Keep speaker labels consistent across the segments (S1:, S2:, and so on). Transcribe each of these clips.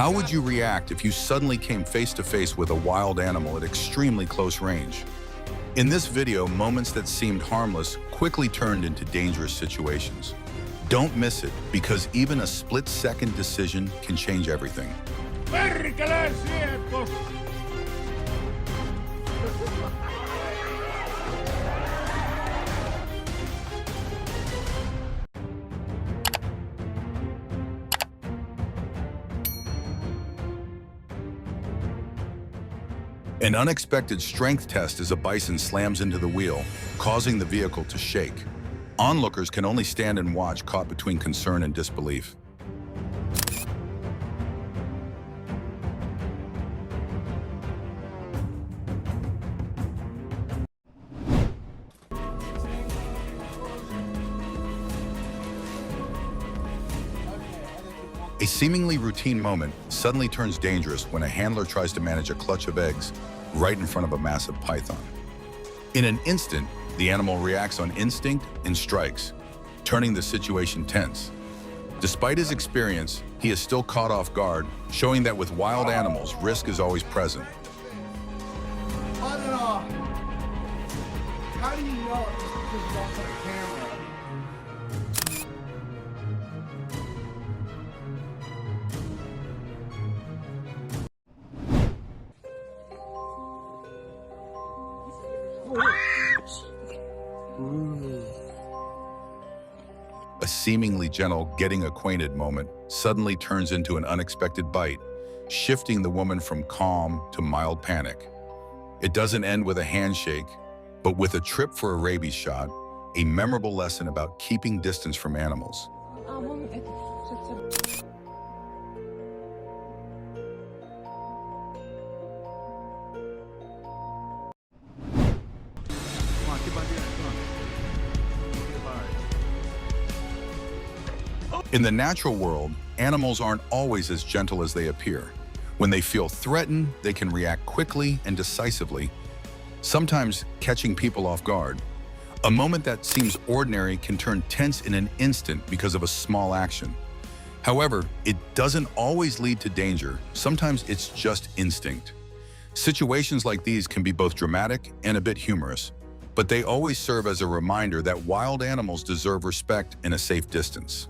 S1: How would you react if you suddenly came face to face with a wild animal at extremely close range? In this video, moments that seemed harmless quickly turned into dangerous situations. Don't miss it, because even a split-second decision can change everything. An unexpected strength test as a bison slams into the wheel, causing the vehicle to shake. Onlookers can only stand and watch, caught between concern and disbelief. A seemingly routine moment suddenly turns dangerous when a handler tries to manage a clutch of eggs right in front of a massive python. In an instant, the animal reacts on instinct and strikes, turning the situation tense. Despite his experience, he is still caught off guard, showing that with wild animals, risk is always present.
S2: How do you know if this is off on a camera?
S1: A seemingly gentle getting acquainted moment suddenly turns into an unexpected bite, shifting the woman from calm to mild panic. It doesn't end with a handshake, but with a trip for a rabies shot, a memorable lesson about keeping distance from animals. In the natural world, animals aren't always as gentle as they appear. When they feel threatened, they can react quickly and decisively, sometimes catching people off guard. A moment that seems ordinary can turn tense in an instant because of a small action. However, it doesn't always lead to danger. Sometimes it's just instinct. Situations like these can be both dramatic and a bit humorous, but they always serve as a reminder that wild animals deserve respect and a safe distance.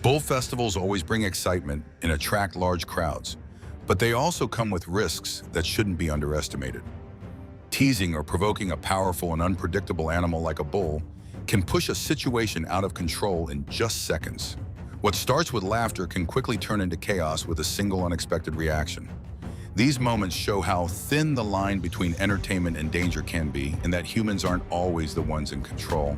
S1: Bull festivals always bring excitement and attract large crowds, but they also come with risks that shouldn't be underestimated. Teasing or provoking a powerful and unpredictable animal like a bull can push a situation out of control in just seconds. What starts with laughter can quickly turn into chaos with a single unexpected reaction. These moments show how thin the line between entertainment and danger can be, and that humans aren't always the ones in control.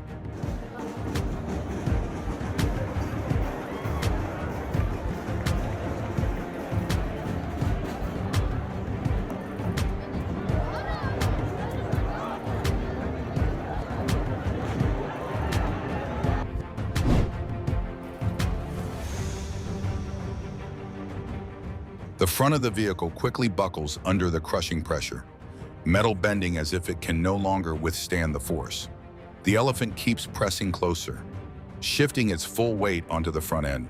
S1: The front of the vehicle quickly buckles under the crushing pressure, metal bending as if it can no longer withstand the force. The elephant keeps pressing closer, shifting its full weight onto the front end.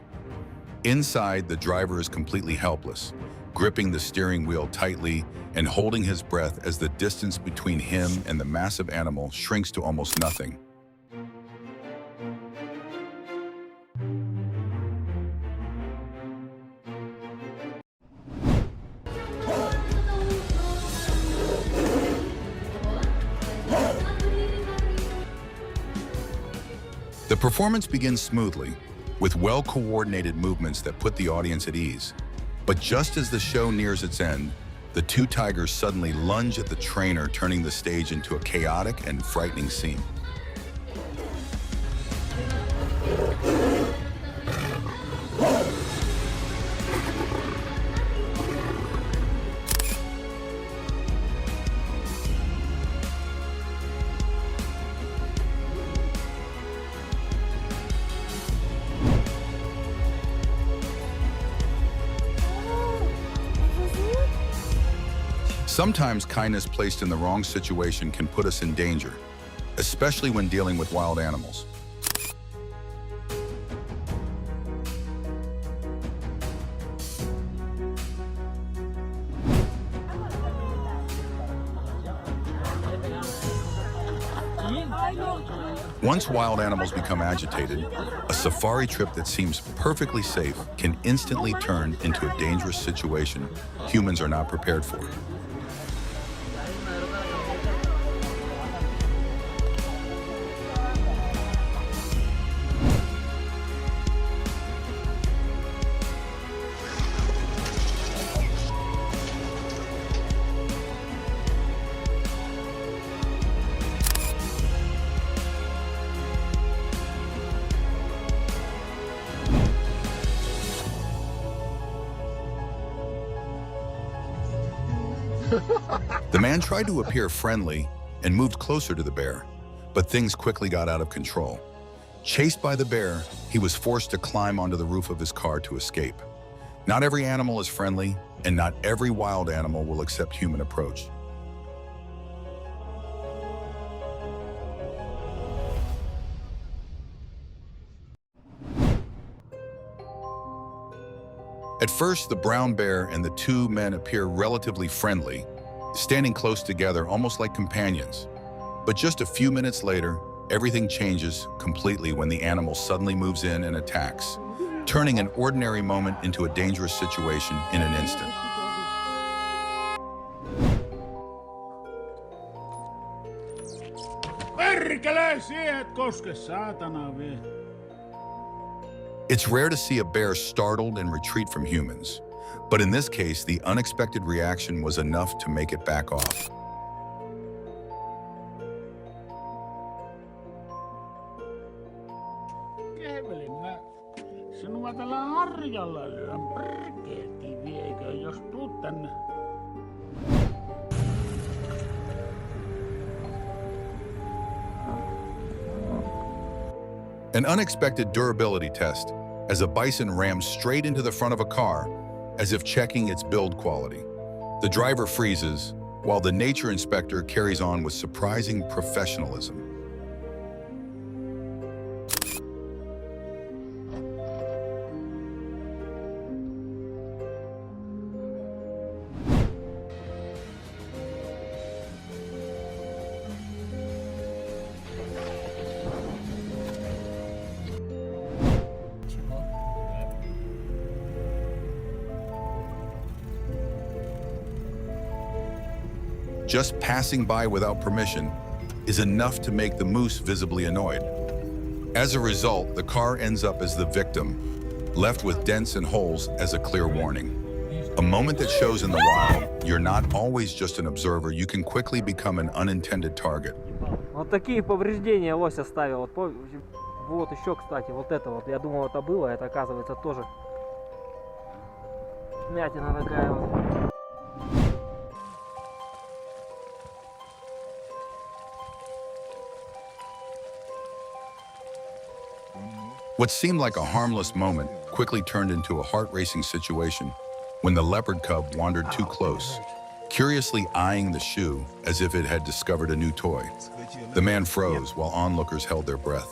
S1: Inside, the driver is completely helpless, gripping the steering wheel tightly and holding his breath as the distance between him and the massive animal shrinks to almost nothing. The performance begins smoothly, with well-coordinated movements that put the audience at ease. But just as the show nears its end, the two tigers suddenly lunge at the trainer, turning the stage into a chaotic and frightening scene. Sometimes kindness placed in the wrong situation can put us in danger, especially when dealing with wild animals. Once wild animals become agitated, a safari trip that seems perfectly safe can instantly turn into a dangerous situation humans are not prepared for. The man tried to appear friendly and moved closer to the bear, but things quickly got out of control. Chased by the bear, he was forced to climb onto the roof of his car to escape. Not every animal is friendly, and not every wild animal will accept human approach. At first, the brown bear and the two men appear relatively friendly, standing close together almost like companions. But just a few minutes later, everything changes completely when the animal suddenly moves in and attacks, turning an ordinary moment into a dangerous situation in an instant.
S2: Perkele, siihen koske, saatana vie.
S1: It's rare to see a bear startled and retreat from humans, but in this case, the unexpected reaction was enough to make it back off.
S2: Kevelin mä sinua tällä harjalla lyön perkeeti viekö, jos tuut tänne.
S1: An unexpected durability test as a bison rams straight into the front of a car as if checking its build quality. The driver freezes while the nature inspector carries on with surprising professionalism. Just passing by without permission is enough to make the moose visibly annoyed. As a result, the car ends up as the victim, left with dents and holes as a clear warning. A moment that shows in the wild, you're not always just an observer, you can quickly become an unintended target.
S3: Вот такие повреждения лось оставил. Вот еще, кстати, вот это вот. Я думал, это было, это оказывается тоже вмятина такая вот.
S1: What seemed like a harmless moment quickly turned into a heart-racing situation when the leopard cub wandered too close, curiously eyeing the shoe as if it had discovered a new toy. The man froze while onlookers held their breath.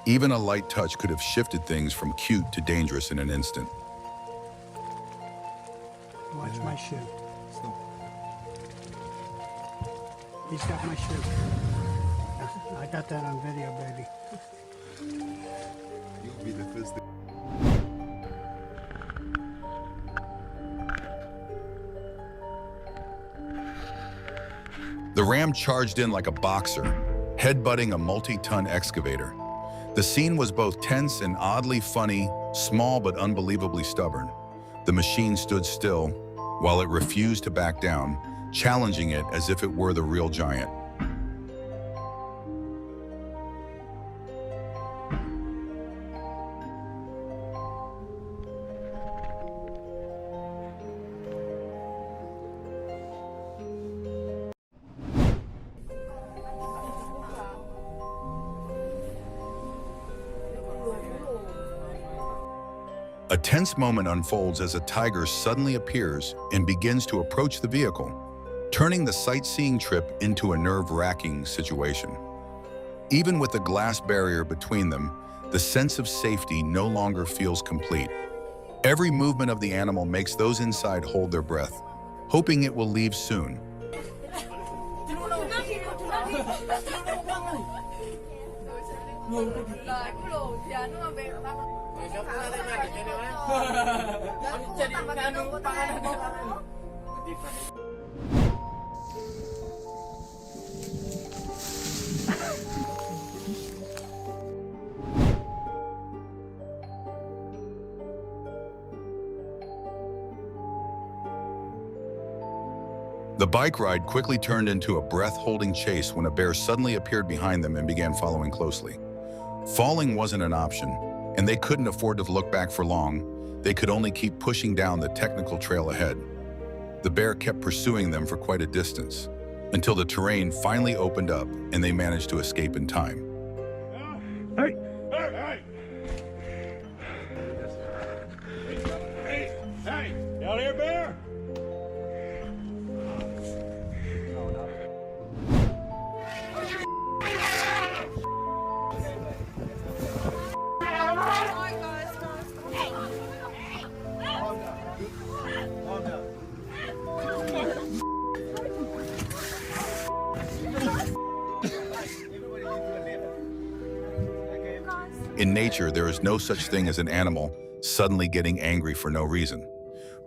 S1: Even a light touch could have shifted things from cute to dangerous in an instant.
S4: Watch my shoe. He's got my shoe. I got that on video, baby.
S5: You'll be the first thing.
S1: The ram charged in like a boxer, headbutting a multi-ton excavator. The scene was both tense and oddly funny, small but unbelievably stubborn. The machine stood still while it refused to back down, challenging it as if it were the real giant. A tense moment unfolds as a tiger suddenly appears and begins to approach the vehicle, turning the sightseeing trip into a nerve-wracking situation. Even with the glass barrier between them, the sense of safety no longer feels complete. Every movement of the animal makes those inside hold their breath, hoping it will leave soon. The bike ride quickly turned into a breath-holding chase when a bear suddenly appeared behind them and began following closely. Falling wasn't an option, and they couldn't afford to look back for long. They could only keep pushing down the technical trail ahead. The bear kept pursuing them for quite a distance, until the terrain finally opened up and they managed to escape in time.
S2: Hey! Hey! Hey! Hey! You out here, bear?
S1: In nature, there is no such thing as an animal suddenly getting angry for no reason.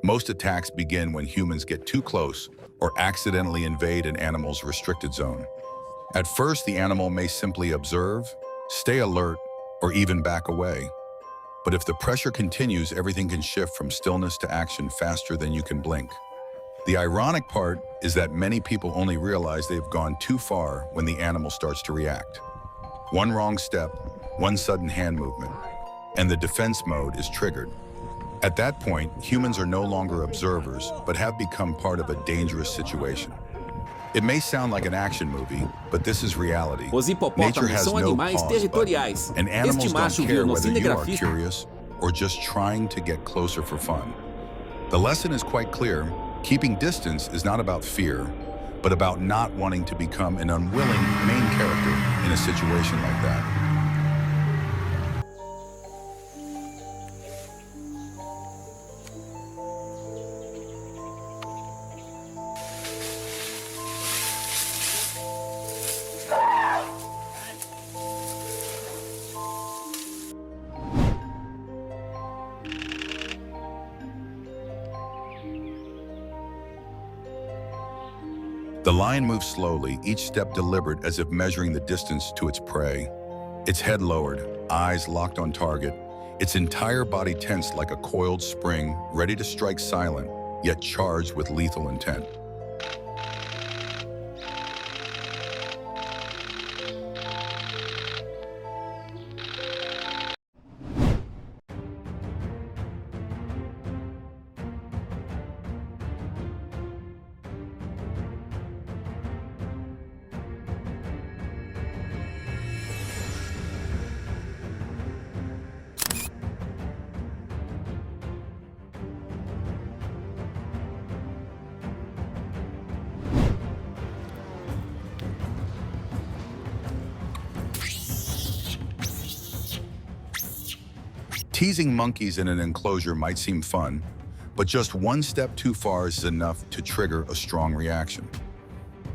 S1: Most attacks begin when humans get too close or accidentally invade an animal's restricted zone. At first, the animal may simply observe, stay alert, or even back away. But if the pressure continues, everything can shift from stillness to action faster than you can blink. The ironic part is that many people only realize they've gone too far when the animal starts to react. One wrong step, one sudden hand movement, and the defense mode is triggered. At that point, humans are no longer observers, but have become part of a dangerous situation. It may sound like an action movie, but this is reality.
S5: Os hipopótamos são animais territoriais.
S1: And animals
S5: Este macho
S1: don't care
S5: viu no
S1: whether you are
S5: cinegrafista.
S1: curious or just trying to get closer for fun. The lesson is quite clear. Keeping distance is not about fear, but about not wanting to become an unwilling main character in a situation like that. The lion moves slowly, each step deliberate as if measuring the distance to its prey. Its head lowered, eyes locked on target, its entire body tensed like a coiled spring, ready to strike silent, yet charged with lethal intent. Teasing monkeys in an enclosure might seem fun, but just one step too far is enough to trigger a strong reaction.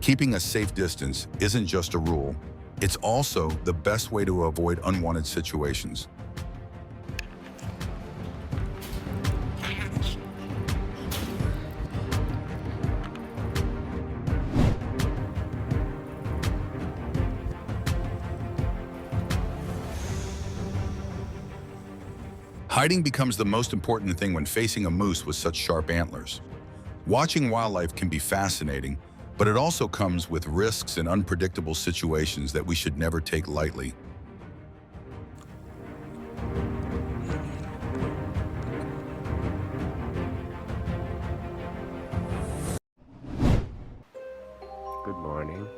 S1: Keeping a safe distance isn't just a rule, it's also the best way to avoid unwanted situations. Hiding becomes the most important thing when facing a moose with such sharp antlers. Watching wildlife can be fascinating, but it also comes with risks and unpredictable situations that we should never take lightly.
S6: Good morning.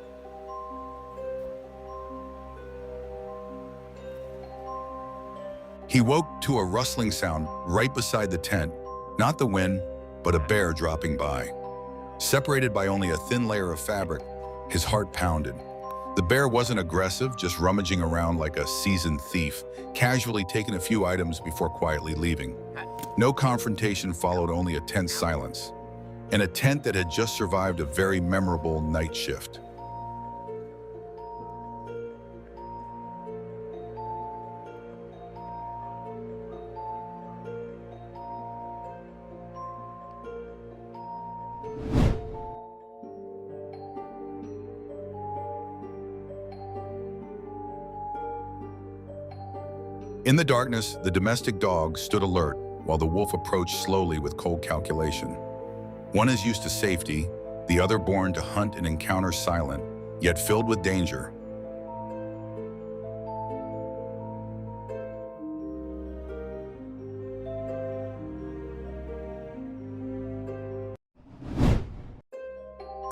S1: He woke to a rustling sound right beside the tent, not the wind, but a bear dropping by. Separated by only a thin layer of fabric, his heart pounded. The bear wasn't aggressive, just rummaging around like a seasoned thief, casually taking a few items before quietly leaving. No confrontation followed, only a tense silence. In a tent that had just survived a very memorable night shift. In the darkness, the domestic dog stood alert while the wolf approached slowly with cold calculation. One is used to safety, the other born to hunt and encounter, silent, yet filled with danger.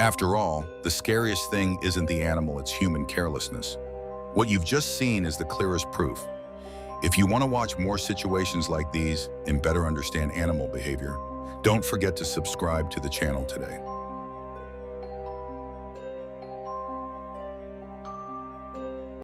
S1: After all, the scariest thing isn't the animal, it's human carelessness. What you've just seen is the clearest proof. If you want to watch more situations like these and better understand animal behavior, don't forget to subscribe to the channel today.